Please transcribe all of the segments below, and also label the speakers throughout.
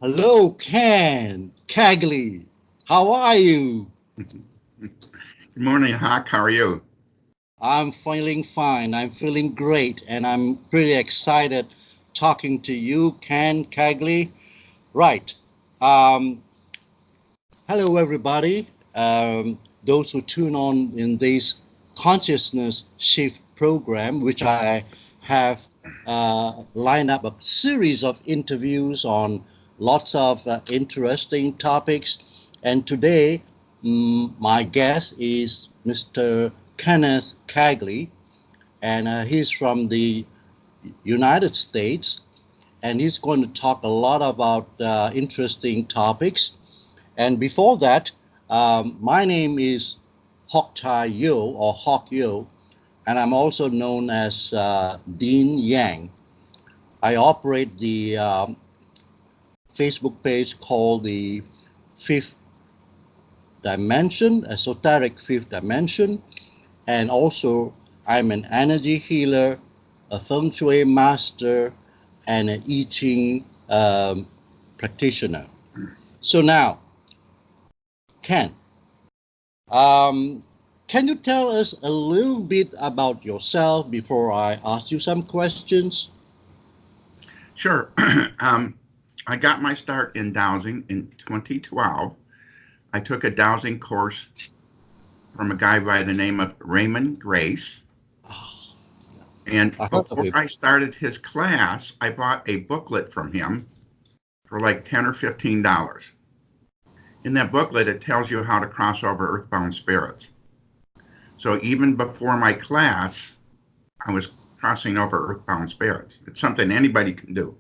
Speaker 1: Hello, Ken, Kegley. How are you?
Speaker 2: Good morning, Hawk. How are you?
Speaker 1: I'm feeling fine. I'm feeling great, and I'm pretty excited talking to you, Ken, Kegley. Right. Um, Hello, everybody. Those who tune on in this consciousness shift program, which I have lined up a series of interviews on lots of interesting topics. And today, my guest is Mr. Kenneth Cagley, and he's from the United States, and he's going to talk a lot about interesting topics. And before that, my name is Hok Tai Yo or Hok Yo, and I'm also known as Dean Yang. I operate the Facebook page called the Fifth Dimension, Esoteric Fifth Dimension, and also I'm an energy healer, a feng shui master, and an I Ching practitioner. So now, Ken, Um, can you tell us a little bit about yourself before I ask you some questions?
Speaker 2: Sure. I got my start in dowsing in 2012. I took a dowsing course from a guy by the name of Raymond Grace.
Speaker 1: Oh,
Speaker 2: And
Speaker 1: I heard of
Speaker 2: before
Speaker 1: him.
Speaker 2: I started his class, I bought a booklet from him for like $10 or $15. In that booklet, it tells you how to cross over earthbound spirits. So even before my class, I was crossing over earthbound spirits. It's something anybody can do.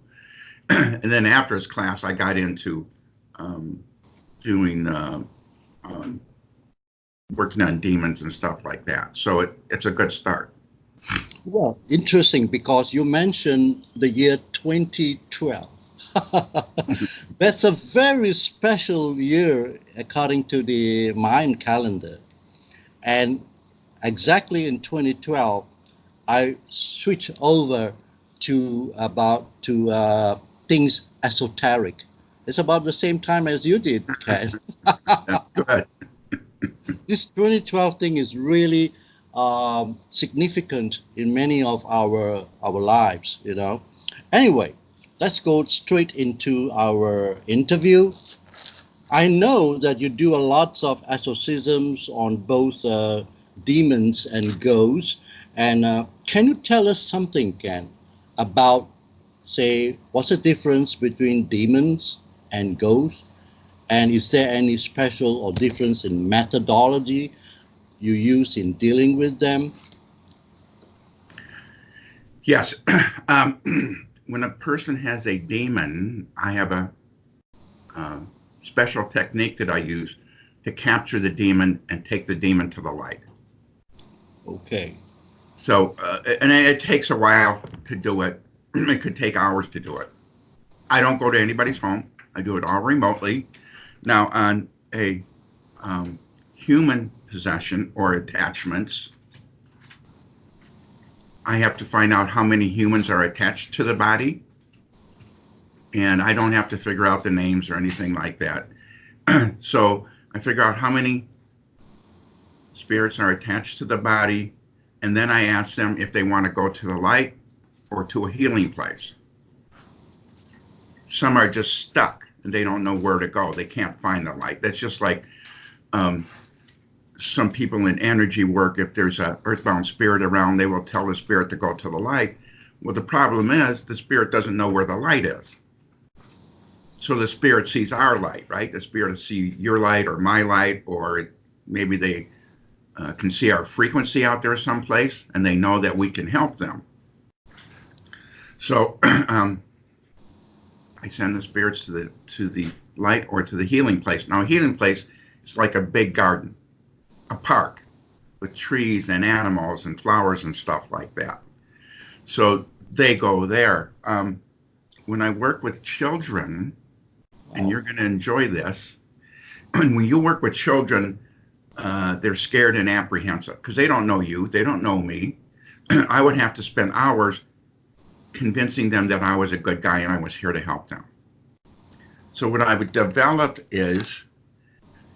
Speaker 2: And then after his class, I got into um, doing um, working on demons and stuff like that. So it's a good start.
Speaker 1: Well, interesting because you mentioned the year 2012. That's a very special year according to the Mayan calendar. And exactly in 2012, I switched over to things esoteric. It's about the same time as you did, Ken.
Speaker 2: Good.
Speaker 1: This 2012 thing is really significant in many of our lives, you know. Anyway, let's go straight into our interview. I know that you do a lots of exorcisms on both demons and ghosts. And can you tell us something, Ken, about, say, what's the difference between demons and ghosts? And is there any special or difference in methodology you use in dealing with them?
Speaker 2: Yes. When a person has a demon, I have a uh, special technique that I use to capture the demon and take the demon to the light.
Speaker 1: Okay.
Speaker 2: So, and it takes a while to do it. It could take hours to do it. I don't go to anybody's home. I do it all remotely. Now, on a um, human possession or attachments, I have to find out how many humans are attached to the body, and I don't have to figure out the names or anything like that. So I figure out how many spirits are attached to the body, and then I ask them if they want to go to the light or to a healing place. Some are just stuck and they don't know where to go. They can't find the light. That's just like um, some people in energy work. If there's a earthbound spirit around, they will tell the spirit to go to the light. Well, the problem is the spirit doesn't know where the light is. So the spirit sees our light, right? The spirit sees your light or my light, or maybe they can see our frequency out there someplace, and they know that we can help them. So I send the spirits to the light or to the healing place. Now, a healing place is like a big garden, a park with trees and animals and flowers and stuff like that. So they go there. When I work with children, and
Speaker 1: Wow.
Speaker 2: you're going to enjoy this, when you work with children, they're scared and apprehensive because they don't know you, they don't know me. I would have to spend hours convincing them that I was a good guy and I was here to help them. So what I would develop is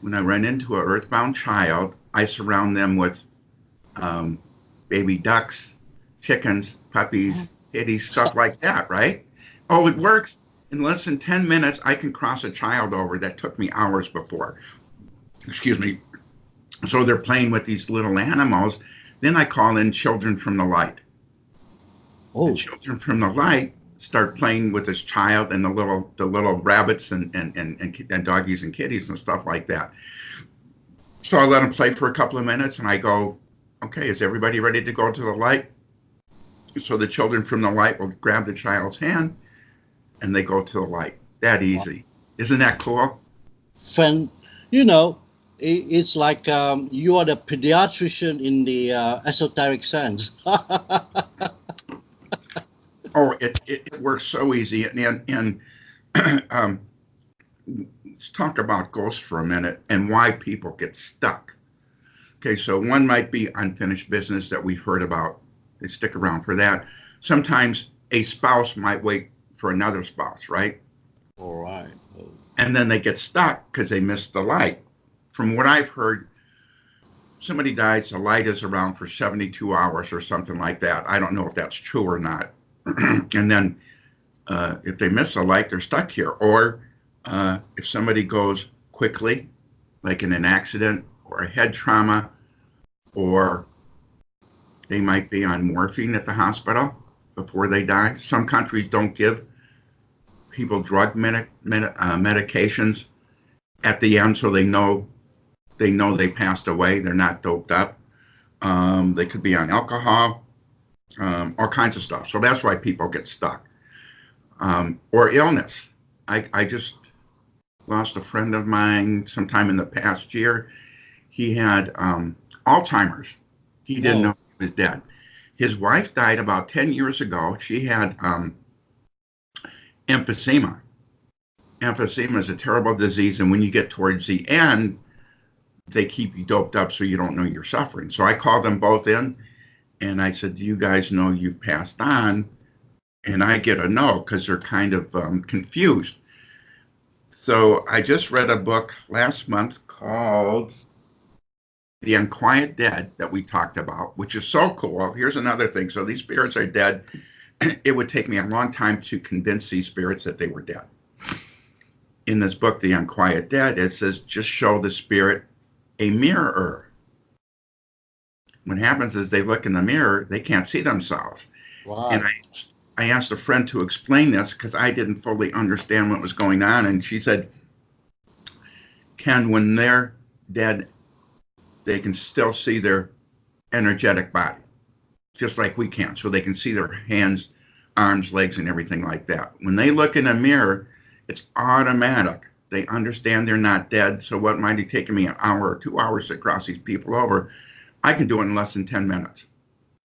Speaker 2: when I run into an earthbound child, I surround them with um, baby ducks, chickens, puppies, kitties, stuff like that, right? Oh, it works. In less than 10 minutes, I can cross a child over that took me hours before. Excuse me. So they're playing with these little animals. Then I call in children from the light. The
Speaker 1: Oh,
Speaker 2: children from the light start playing with this child and the little rabbits and doggies and kitties and stuff like that. So I let them play for a couple of minutes and I go, okay, is everybody ready to go to the light? So the children from the light will grab the child's hand and they go to the light. That
Speaker 1: wow.
Speaker 2: easy. Isn't that cool?
Speaker 1: Fan, you know, it's like you are the pediatrician in the esoteric sense.
Speaker 2: Oh, it works so easy. And um, let's talk about ghosts for a minute and why people get stuck. Okay, so one might be unfinished business that we've heard about. They stick around for that. Sometimes a spouse might wait for another spouse, right?
Speaker 1: All right. Oh,
Speaker 2: And then they get stuck because they missed the light. From what I've heard, somebody dies, the light is around for 72 hours or something like that. I don't know if that's true or not. And then if they miss the light, they're stuck here. Or if somebody goes quickly, like in an accident or a head trauma, or they might be on morphine at the hospital before they die. Some countries don't give people drug medications at the end, so they know they passed away. They're not doped up. They could be on alcohol, all kinds of stuff. So that's why people get stuck. Or illness. I just lost a friend of mine sometime in the past year. He had Alzheimer's. He didn't know
Speaker 1: oh,
Speaker 2: he was dead. His wife died about 10 years ago. She had emphysema. Emphysema is a terrible disease, and when you get towards the end, they keep you doped up so you don't know you're suffering. So I called them both in, and I said, "Do you guys know you've passed on?" And I get a no because they're kind of confused. So I just read a book last month called The Unquiet Dead that we talked about, which is so cool. Here's another thing. So these spirits are dead. It would take me a long time to convince these spirits that they were dead. In this book, The Unquiet Dead, it says just show the spirit a mirror. What happens is they look in the mirror, they can't see themselves. And
Speaker 1: right.
Speaker 2: I asked a friend to explain this because I didn't fully understand what was going on. And she said, Ken, when they're dead, they can still see their energetic body, just like we can. So they can see their hands, arms, legs, and everything like that. When they look in a mirror, it's automatic. They understand they're not dead. So what might have taken me an hour or 2 hours to cross these people over, I can do it in less than 10 minutes.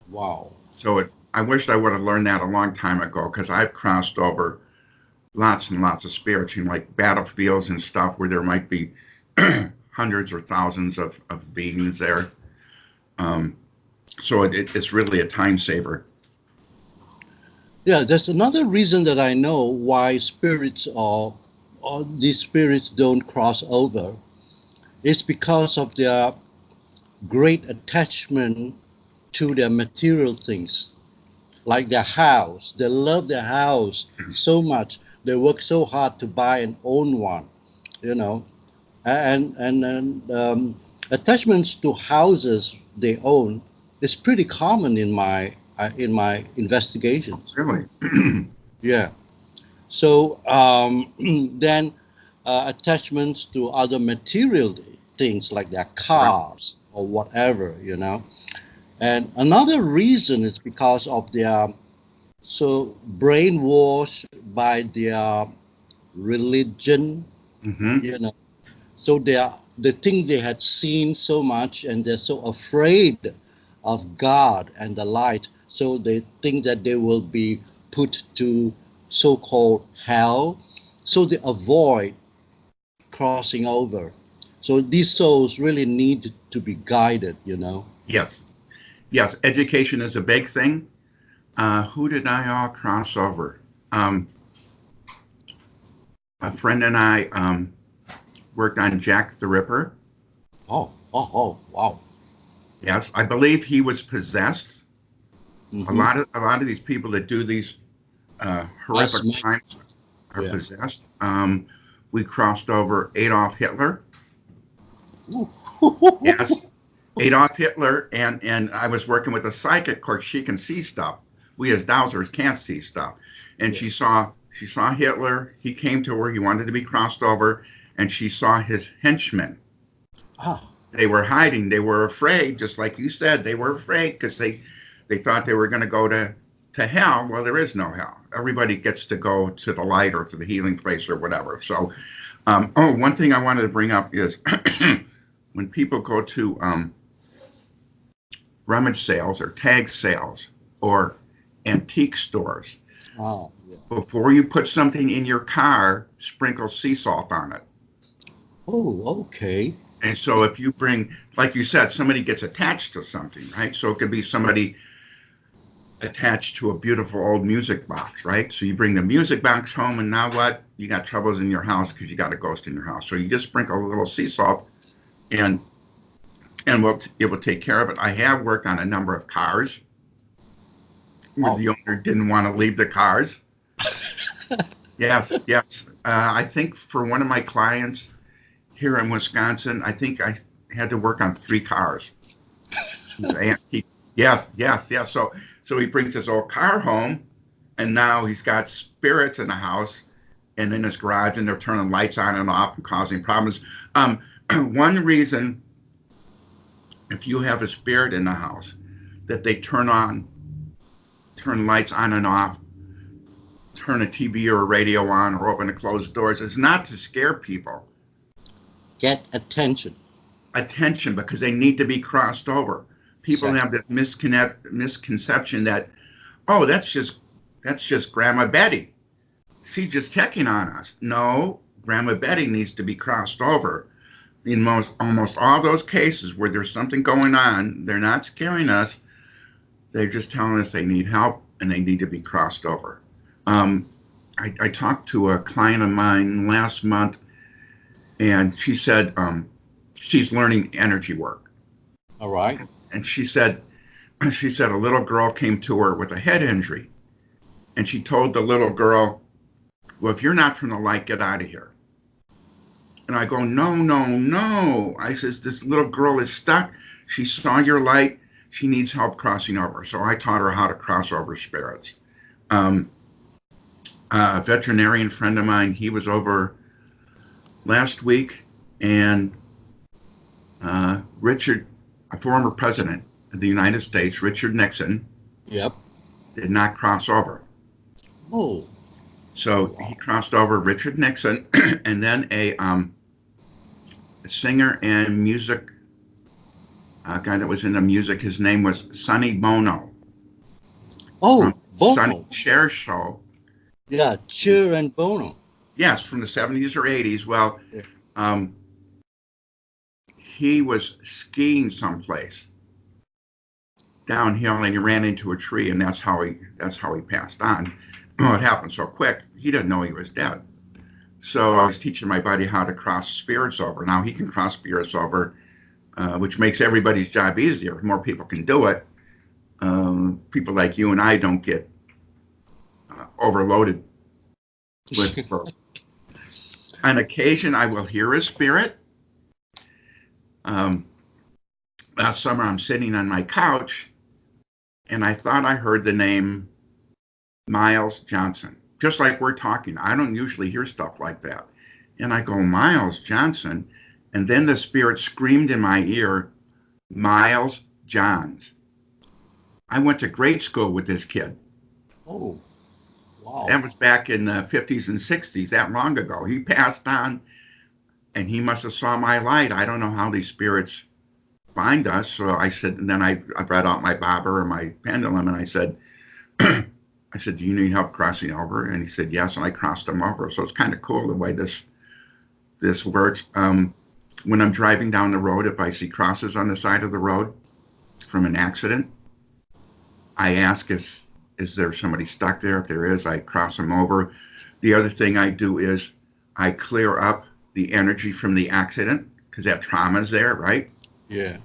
Speaker 1: Wow.
Speaker 2: So I wished I would have learned that a long time ago because I've crossed over lots and lots of spirits, like battlefields and stuff where there might be hundreds or thousands of beings there. Um, so it's really a time saver.
Speaker 1: Yeah, there's another reason that I know why spirits or these spirits don't cross over. It's because of their great attachment to their material things, like their house. They love their house so much. They work so hard to buy and own one, you know. And attachments to houses they own is pretty common in my investigations.
Speaker 2: Really?
Speaker 1: Yeah. So then attachments to other material things like their
Speaker 2: Right.
Speaker 1: cars or whatever, And another reason is because of their so brainwashed by their religion,
Speaker 2: Mm-hmm.
Speaker 1: you know. So they think they had seen so much and they're so afraid of God and the light. So they think that they will be put to so-called hell. So they avoid crossing over. So these souls really need to be guided.
Speaker 2: Yes. Yes. Education is a big thing. Who did I all cross over? Um, A friend and I worked on Jack the Ripper.
Speaker 1: Wow.
Speaker 2: Yes, I believe he was possessed.
Speaker 1: Mm-hmm.
Speaker 2: A lot of these people that do these
Speaker 1: That's
Speaker 2: horrific
Speaker 1: my,
Speaker 2: crimes are
Speaker 1: yeah.
Speaker 2: possessed. We crossed over Adolf Hitler.
Speaker 1: Ooh.
Speaker 2: Yes, Adolf Hitler, and I was working with a psychic. Of course, she can see stuff. We as dowsers can't see stuff. And
Speaker 1: Yeah.
Speaker 2: she saw Hitler. He came to her. He wanted to be crossed over, and she saw his henchmen.
Speaker 1: Ah,
Speaker 2: They were hiding. They were afraid, just like you said. They were afraid because they thought they were going to go to hell. Well, there is no hell. Everybody gets to go to the light or to the healing place or whatever. So, one thing I wanted to bring up is when people go to rummage sales or tag sales or antique stores,
Speaker 1: oh, yeah.
Speaker 2: before you put something in your car, sprinkle sea salt on it.
Speaker 1: Oh, okay.
Speaker 2: And so if you bring, like you said, somebody gets attached to something, right? So it could be somebody attached to a beautiful old music box, right? So you bring the music box home, and now what? You got troubles in your house because you got a ghost in your house. So you just sprinkle a little sea salt, and it will take care of it. I have worked on a number of cars where
Speaker 1: Oh,
Speaker 2: the owner didn't want to leave the cars. Yes, yes. I think for one of my clients here in Wisconsin, I think I had to work on 3 cars. Yes, yes, yes. So he brings his old car home, and now he's got spirits in the house and in his garage, and they're turning lights on and off and causing problems. Um, One reason, if you have a spirit in the house, that they turn lights on and off, turn a TV or a radio on, or open and close doors, is not to scare people.
Speaker 1: get attention.
Speaker 2: Attention, because they need to be crossed over. People
Speaker 1: Exactly.
Speaker 2: have this misconception that, oh, that's just Grandma Betty. She's just checking on us. No, Grandma Betty needs to be crossed over. In almost all those cases where there's something going on, they're not scaring us. They're just telling us they need help and they need to be crossed over. Um, I talked to a client of mine last month, and she said she's learning energy work,
Speaker 1: All right.
Speaker 2: and she said a little girl came to her with a head injury, and she told the little girl, "Well, if you're not from the light, get out of here." And I go, "No, no, no." I says, "This little girl is stuck. She saw your light. She needs help crossing over." So I taught her how to cross over spirits. Um, a veterinarian friend of mine, he was over last week, and Richard, a former president of the United States, Richard Nixon,
Speaker 1: Yep.
Speaker 2: did not cross over.
Speaker 1: Oh,
Speaker 2: So he
Speaker 1: wow.
Speaker 2: crossed over Richard Nixon, and then a singer and music guy that was in the music. His name was Sonny Bono from
Speaker 1: Oh,
Speaker 2: Sonny
Speaker 1: Bono.
Speaker 2: Cher show.
Speaker 1: Yeah, Cheer and Bono.
Speaker 2: Yes, from the 70s or 80s. Well,
Speaker 1: Yeah.
Speaker 2: um, he was skiing someplace downhill, and he ran into a tree, and that's how he passed on. Well, it happened so quick, he didn't know he was dead. So I was teaching my buddy how to cross spirits over. Now he can cross spirits over, which makes everybody's job easier. More people can do it. People like you and I don't get overloaded with work. On occasion, I will hear a spirit. Um, Last summer, I'm sitting on my couch, and I thought I heard the name Miles Johnson, just like we're talking. I don't usually hear stuff like that. And I go, Miles Johnson. And then the spirit screamed in my ear, Miles Johns. I went to grade school with this kid.
Speaker 1: Oh, wow.
Speaker 2: That was back in the 50s and 60s, that long ago. He passed on, and he must have saw my light. I don't know how these spirits find us. So I said, and then I brought out my bobber or my pendulum, and I said, "Do you need help crossing over?" And he said, "Yes." And I crossed him over. So it's kind of cool the way this works. When I'm driving down the road, if I see crosses on the side of the road from an accident, I ask, is there somebody stuck there? If there is, I cross them over. The other thing I do is I clear up the energy from the accident because that trauma is there, right?
Speaker 1: Yeah.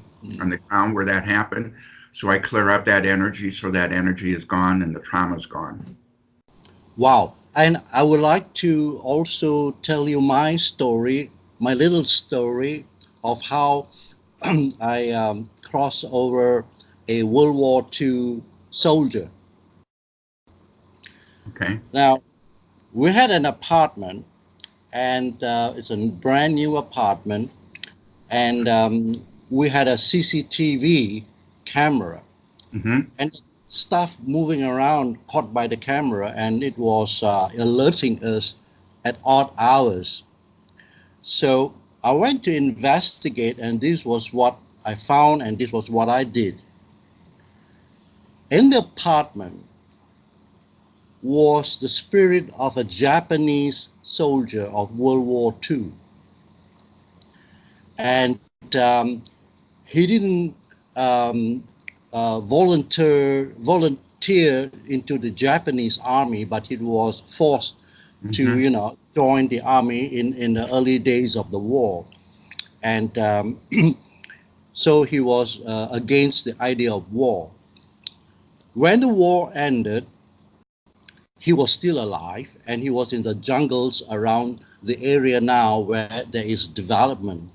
Speaker 2: On the ground where that happened. So I clear up that energy so that energy is gone and the trauma is gone.
Speaker 1: Wow. And I would like to also tell you my story, my little story of how I crossed over a World War II soldier.
Speaker 2: Okay.
Speaker 1: Now, we had an apartment, and it's a brand new apartment, and we had a CCTV camera,
Speaker 2: Mm-hmm.
Speaker 1: and stuff moving around caught by the camera, and it was alerting us at odd hours. So I went to investigate, and this was what I found, and this was what I did. In the apartment was the spirit of a Japanese soldier of World War II. And he didn't um, volunteer into the Japanese army, but he was forced to,
Speaker 2: Mm-hmm.
Speaker 1: join the army in the early days of the war. And so he was against the idea of war. When the war ended, he was still alive, and he was in the jungles around the area now where there is development.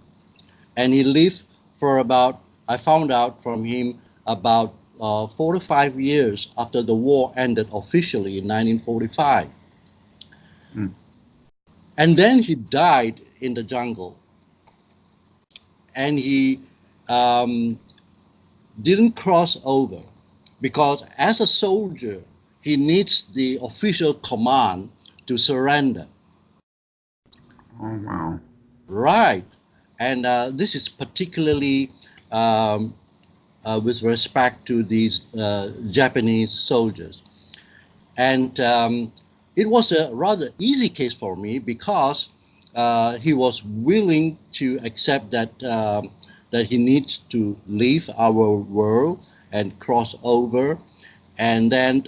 Speaker 1: And he lived for about, I found out from him, about 4 to 5 years after the war ended officially in 1945.
Speaker 2: Mm.
Speaker 1: And then he died in the jungle, and he um, didn't cross over because as a soldier, he needs the official command to surrender.
Speaker 2: Oh, wow.
Speaker 1: Right. And this is particularly um, with respect to these Japanese soldiers. And it was a rather easy case for me because he was willing to accept that he needs to leave our world and cross over, and then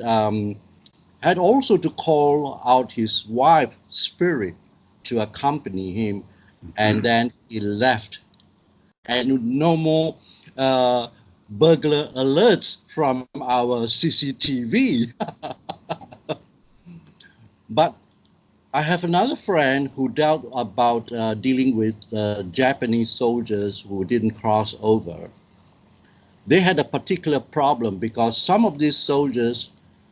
Speaker 1: had also to call out his wife spirit to accompany him, and
Speaker 2: Mm-hmm.
Speaker 1: then he left, and no more uh, burglar alerts from our CCTV. But I have another friend who dealt about dealing with Japanese soldiers who didn't cross over. They had a particular problem because some of these soldiers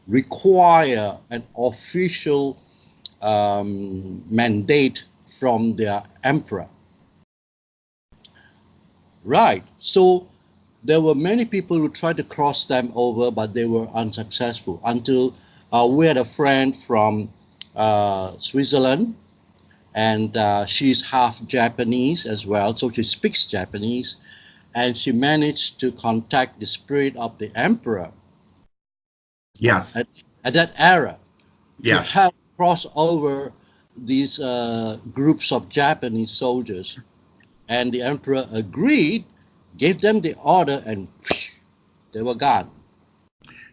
Speaker 1: require an official mandate from their emperor. Right. So there were many people who tried to cross them over, but they were unsuccessful until we had a friend from Switzerland, and she's half Japanese as well, so she speaks Japanese, and she managed to contact the spirit of the emperor
Speaker 2: Yes.
Speaker 1: at, at that era to
Speaker 2: Yes.
Speaker 1: help cross over these groups of Japanese soldiers. And the emperor agreed, gave them the order, and they were gone.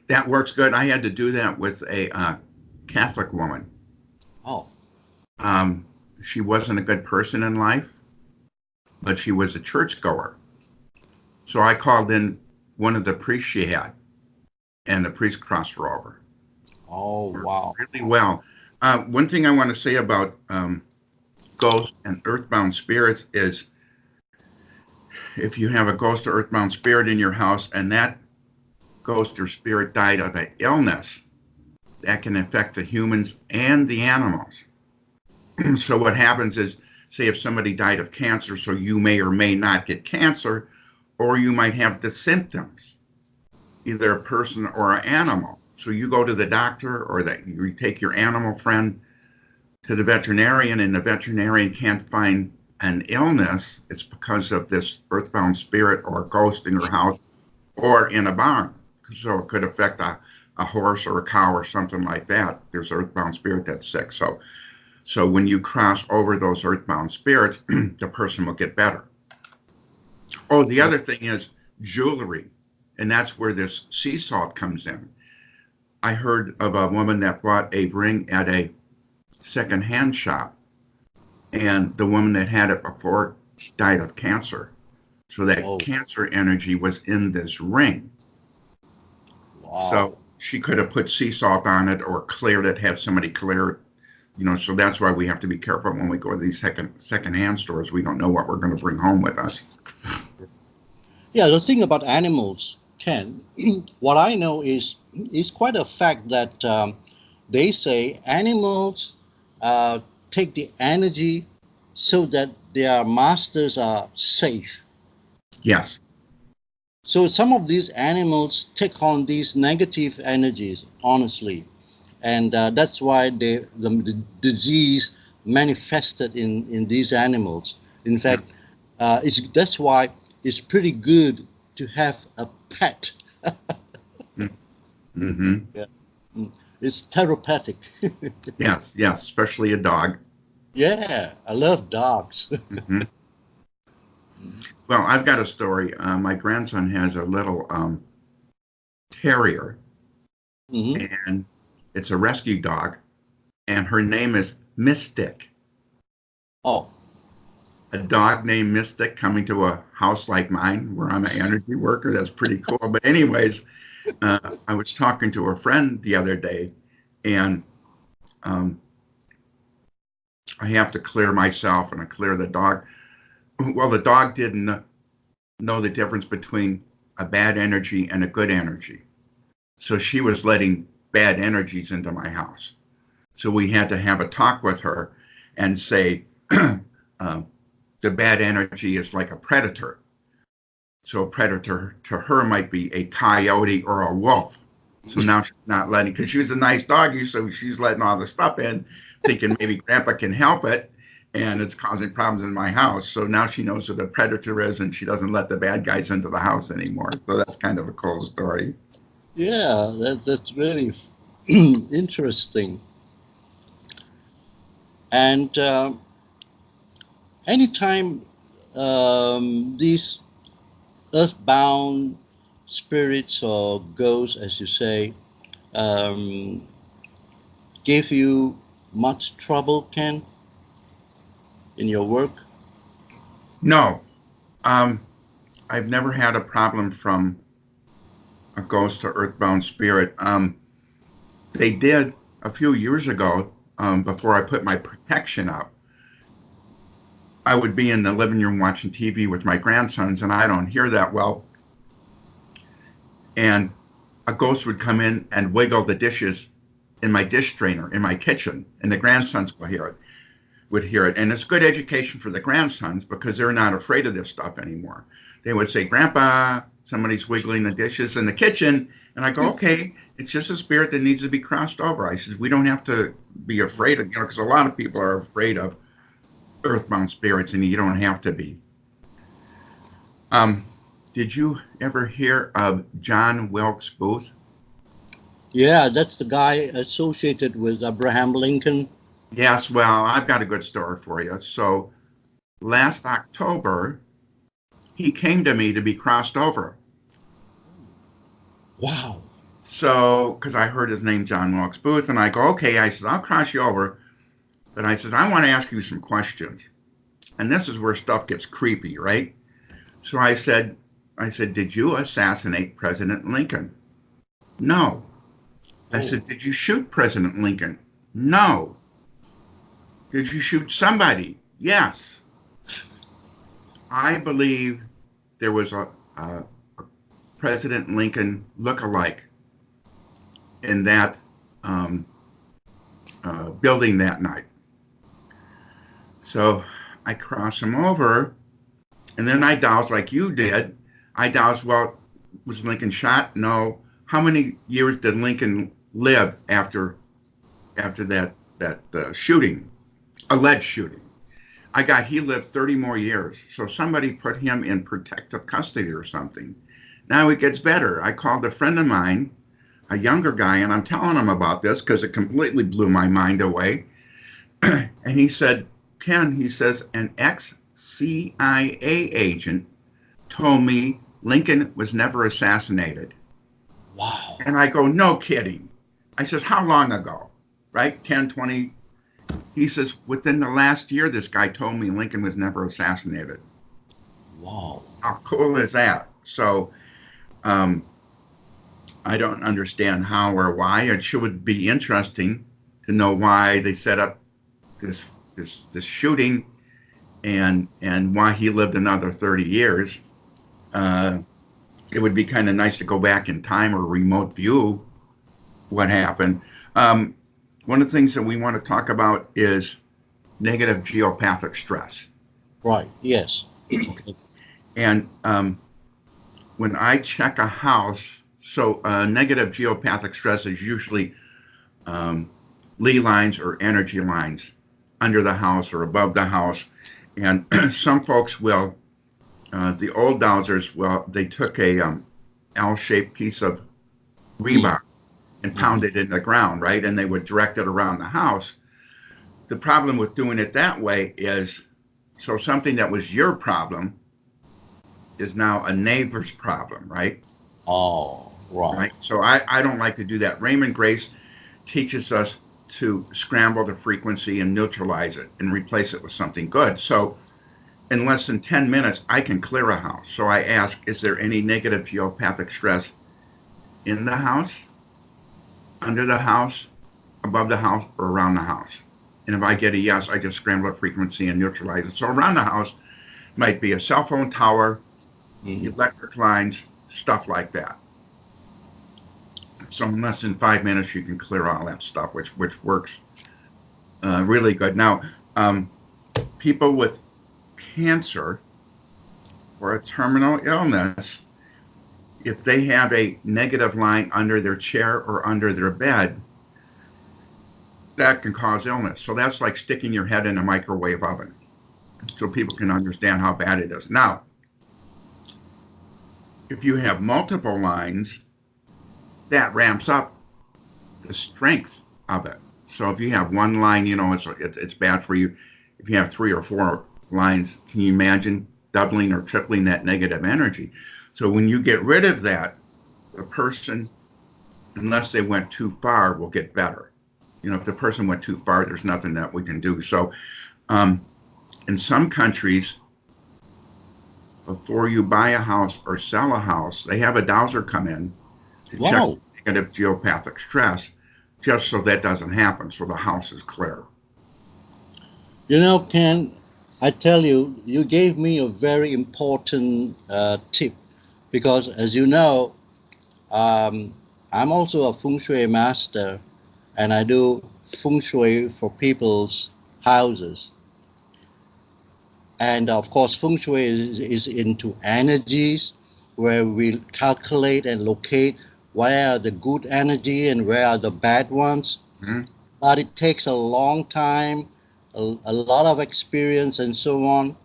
Speaker 2: That works good. I had to do that with a Catholic woman.
Speaker 1: Oh,
Speaker 2: Um, she wasn't a good person in life, but she was a churchgoer. So I called in one of the priests she had, and the priest crossed her over.
Speaker 1: oh, wow.
Speaker 2: Really well. One thing I want to say about ghosts and earthbound spirits is if you have a ghost or earthbound spirit in your house and that ghost or spirit died of an illness, that can affect the humans and the animals. So what happens is, say if somebody died of cancer, so you may or may not get cancer, or you might have the symptoms, either a person or an animal. So you go to the doctor or that you take your animal friend to the veterinarian and the veterinarian can't find an illness, it's because of this earthbound spirit or ghost in your house or in a barn. So it could affect a horse or a cow or something like that. There's earthbound spirit that's sick. So when you cross over those earthbound spirits, the person will get better. Oh, the other thing is jewelry, and that's where this sea salt comes in. I heard of a woman that bought a ring at a secondhand shop, and the woman that had it before died of cancer. So that
Speaker 1: Oh,
Speaker 2: cancer energy was in this ring. So
Speaker 1: wow.
Speaker 2: she could have put sea salt on it or cleared it, had somebody clear it. So that's why we have to be careful when we go to these secondhand stores. We don't know what we're going to bring home with us.
Speaker 1: Yeah, the thing about animals, Ken, what I know is quite a fact that they say animals take the energy so that their masters are safe.
Speaker 2: Yes.
Speaker 1: So some of these animals take on these negative energies, honestly, and that's why the disease manifested in these animals. In
Speaker 2: Yeah.
Speaker 1: fact, that's why it's pretty good to have a pet.
Speaker 2: Mm-hmm.
Speaker 1: Yeah. Mm. It's therapeutic.
Speaker 2: Yes. Yes. Especially a dog.
Speaker 1: Yeah, I love dogs.
Speaker 2: Mm-hmm. Well, I've got a story. My grandson has a little terrier,
Speaker 1: Hmm.
Speaker 2: and it's a rescue dog, and her name is Mystic.
Speaker 1: Oh,
Speaker 2: A dog named Mystic coming to a house like mine where I'm an energy worker. That's pretty cool. But anyways, I was talking to a friend the other day, and um, I have to clear myself and I clear the dog. Well, the dog didn't know the difference between a bad energy and a good energy. So she was letting bad energies into my house. So we had to have a talk with her and say, uh, the bad energy is like a predator. So a predator to her might be a coyote or a wolf. So now she's not letting, because she was a nice doggy, so she's letting all the stuff in, thinking maybe grandpa can help it, and it's causing problems in my house. So now she knows what a predator is, and she doesn't let the bad guys into the house anymore. So that's kind of a cool story.
Speaker 1: yeah, that's really interesting. And anytime these earthbound spirits or ghosts, as you say, um, give you much trouble, Ken, in your work?
Speaker 2: No, um, I've never had a problem from a ghost or earthbound spirit. They did a few years ago, before I put my protection up. I would be in the living room watching TV with my grandsons, and I don't hear that well. And a ghost would come in and wiggle the dishes in my dish drainer in my kitchen, and the grandsons would hear it. And it's good education for the grandsons because they're not afraid of this stuff anymore. They would say, Grandpa, somebody's wiggling the dishes in the kitchen. And I go, okay, it's just a spirit that needs to be crossed over. I says, we don't have to be afraid of, because a lot of people are afraid of earthbound spirits, and you don't have to be. Um, did you ever hear of John Wilkes Booth?
Speaker 1: Yeah, that's the guy associated with Abraham Lincoln.
Speaker 2: Yes, well, I've got a good story for you. So last October, he came to me to be crossed over.
Speaker 1: Wow.
Speaker 2: So, because I heard his name, John Wilkes Booth, and I go, okay, I said, I'll cross you over. But I says, I want to ask you some questions. And this is where stuff gets creepy, right? So I said, did you assassinate President Lincoln? No. I
Speaker 1: Oh,
Speaker 2: said, did you shoot President Lincoln? No. Did you shoot somebody? Yes. I believe there was a President Lincoln look-alike in that um, building that night. So I cross him over, and then I douse like you did. I douse, well, was Lincoln shot? No. How many years did Lincoln live after that shooting, alleged shooting? I got he lived 30 more years. So somebody put him in protective custody or something. Now it gets better. I called a friend of mine, a younger guy, and I'm telling him about this because it completely blew my mind away. And he said, Ken, he says, an ex CIA agent told me Lincoln was never assassinated.
Speaker 1: wow.
Speaker 2: And I go, no kidding. I says, how long ago? Right? 10, 20. He says, within the last year, this guy told me Lincoln was never assassinated.
Speaker 1: Wow.
Speaker 2: How cool is that? So um, I don't understand how or why. It sure would be interesting to know why they set up this this shooting and why he lived another 30 years. Uh, it would be kind of nice to go back in time or remote view what happened. Um, One of the things that we want to talk about is negative geopathic stress.
Speaker 1: Right. Yes.
Speaker 2: Okay. And when I check a house, so negative geopathic stress is usually um, ley lines or energy lines under the house or above the house. And some folks will, the old dowsers, well, they took a L-shaped piece of
Speaker 1: Mm.
Speaker 2: rebar and
Speaker 1: Hmm.
Speaker 2: pounded it in the ground, right? And they would direct it around the house. The problem with doing it that way is, so something that was your problem is now a neighbor's problem, right?
Speaker 1: Oh, right.
Speaker 2: Right. So I don't like to do that. Raymond Grace teaches us to scramble the frequency and neutralize it and replace it with something good. So in less than 10 minutes, I can clear a house. So I ask, is there any negative geopathic stress in the house, under the house, above the house, or around the house? And if I get a yes, I just scramble the frequency and neutralize it. So around the house might be a cell phone tower,
Speaker 1: Hmm.
Speaker 2: electric lines, stuff like that. So in less than 5 minutes, you can clear all that stuff, which works really good. Now, um, people with cancer or a terminal illness, if they have a negative line under their chair or under their bed, that can cause illness. So that's like sticking your head in a microwave oven, so people can understand how bad it is. Now, if you have multiple lines, that ramps up the strength of it. So if you have one line, it's bad for you. If you have three or four lines, can you imagine doubling or tripling that negative energy? So when you get rid of that, the person, unless they went too far, will get better. If the person went too far, there's nothing that we can do. So um, in some countries, before you buy a house or sell a house, they have a dowser come in to check
Speaker 1: Wow.
Speaker 2: negative geopathic stress, just so that doesn't happen, so the house is clear.
Speaker 1: Ken, I tell you, you gave me a very important tip because, as you know, um, I'm also a feng shui master and I do feng shui for people's houses. And of course, feng shui is into energies where we calculate and locate where are the good energy and where are the bad ones.
Speaker 2: Mhm.
Speaker 1: But it takes a long time, a lot of experience, and so on.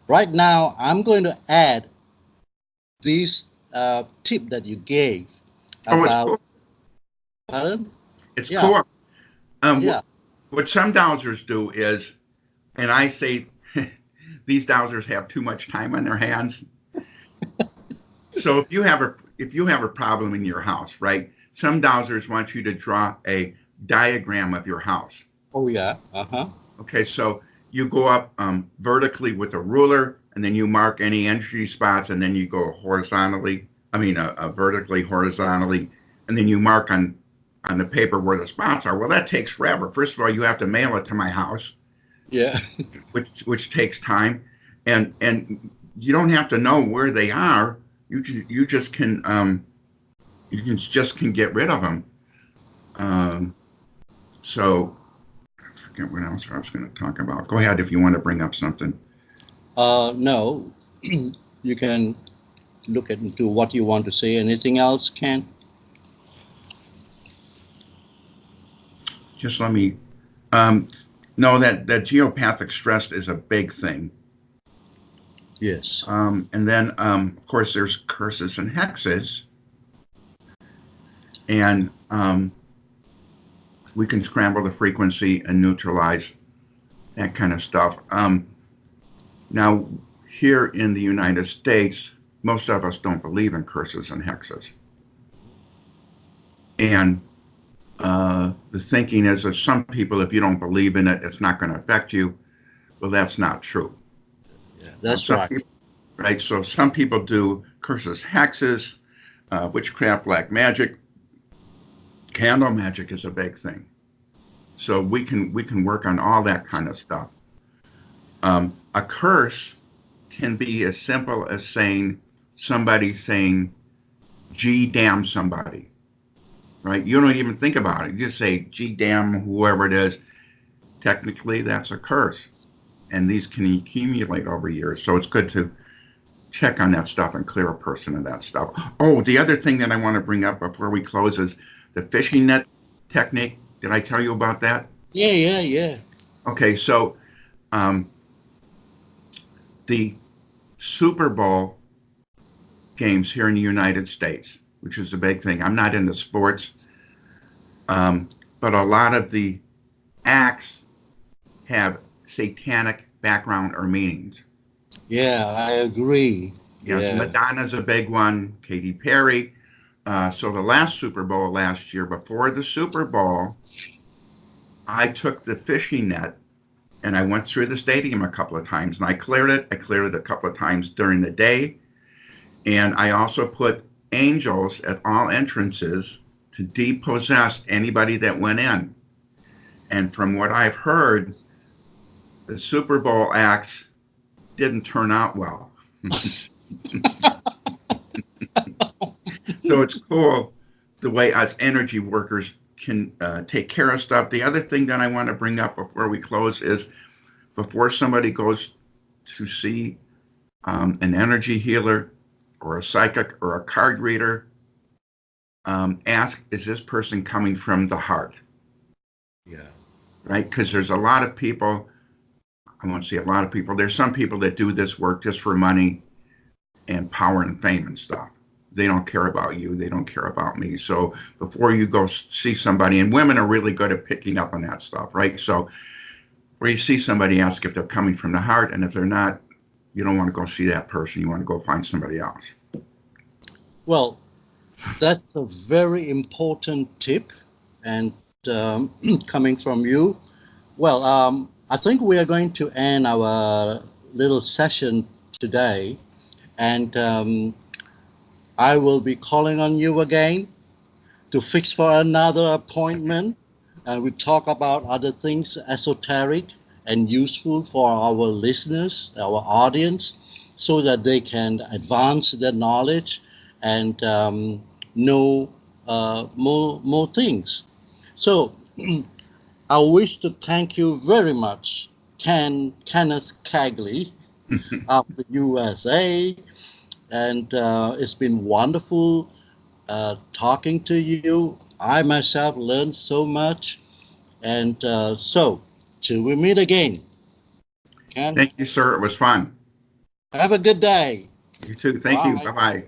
Speaker 1: Right now, I'm going to add this tip that you gave
Speaker 2: Oh, it's
Speaker 1: about,
Speaker 2: cool.
Speaker 1: pardon?
Speaker 2: It's
Speaker 1: Yeah,
Speaker 2: cool.
Speaker 1: yeah.
Speaker 2: What some dowsers do is, and I say these dowsers have too much time on their hands. So if you have a problem in your house, right? Some dowsers want you to draw a diagram of your house.
Speaker 1: Oh, yeah. Uh huh.
Speaker 2: Okay, so you go up vertically with a ruler, and then you mark any energy spots, and then you go horizontally. I mean, vertically, horizontally, and then you mark on the paper where the spots are. Well, that takes forever. First of all, you have to mail it to my house,
Speaker 1: Yeah.
Speaker 2: which takes time, and you don't have to know where they are. You just can you can get rid of them. Um, so I forget what else I was going to talk about. Go ahead if you want to bring up something.
Speaker 1: No, you can look into what you want to say. Anything else, Ken?
Speaker 2: Just let me um, know that geopathic stress is a big thing.
Speaker 1: Yes.
Speaker 2: And then, of course, there's curses and hexes, and we can scramble the frequency and neutralize that kind of stuff. Now, here in the United States, most of us don't believe in curses and hexes. And The thinking is that some people, if you don't believe in it, it's not going to affect you. Well, that's not true.
Speaker 1: Yeah, that's
Speaker 2: Some
Speaker 1: right.
Speaker 2: people, right? So some people do curses, hexes, witchcraft, black magic, candle magic is a big thing. So we can work on all that kind of stuff. A curse can be as simple as somebody saying, "Gee, damn somebody," right? You don't even think about it. You just say, "Gee, damn whoever it is." Technically, that's a curse, and these can accumulate over years. So it's good to check on that stuff and clear a person of that stuff. Oh, the other thing that I want to bring up before we close is the fishing net technique. Did I tell you about that?
Speaker 1: Yeah, yeah, yeah.
Speaker 2: Okay, so um, the Super Bowl games here in the United States, which is a big thing. I'm not into sports, but a lot of the acts have satanic background or meanings.
Speaker 1: Yeah, I agree.
Speaker 2: Yes,
Speaker 1: Yeah.
Speaker 2: Madonna's a big one, Katy Perry. So the last Super Bowl last year, before the Super Bowl, I took the fishing net and I went through the stadium a couple of times and I cleared it. I cleared it a couple of times during the day. And I also put angels at all entrances to depossess anybody that went in. And from what I've heard, the Super Bowl acts didn't turn out well. So it's cool the way us energy workers can take care of stuff. The other thing that I want to bring up before we close is before somebody goes to see an energy healer or a psychic or a card reader, ask, is this person coming from the heart?
Speaker 1: Yeah.
Speaker 2: Right? Because there's a lot of people, I won't say a lot of people, there's some people that do this work just for money and power and fame and stuff. They don't care about you. They don't care about me. So before you go see somebody, and women are really good at picking up on that stuff, right? So where you see somebody, ask if they're coming from the heart, and if they're not, you don't want to go see that person. You want to go find somebody else.
Speaker 1: Well, that's a very important tip, and coming from you. Well, I think we are going to end our little session today, and I will be calling on you again to fix for another appointment. And we talk about other things esoteric and useful for our listeners, our audience, so that they can advance their knowledge and know more things. So I wish to thank you very much, Kenneth Kegley of the USA, and it's been wonderful talking to you. I myself learned so much, and so till we meet again, Ken,
Speaker 2: Thank you, sir. It was fun.
Speaker 1: have a good day.
Speaker 2: You too. Thank you.
Speaker 1: Bye.
Speaker 2: Bye bye.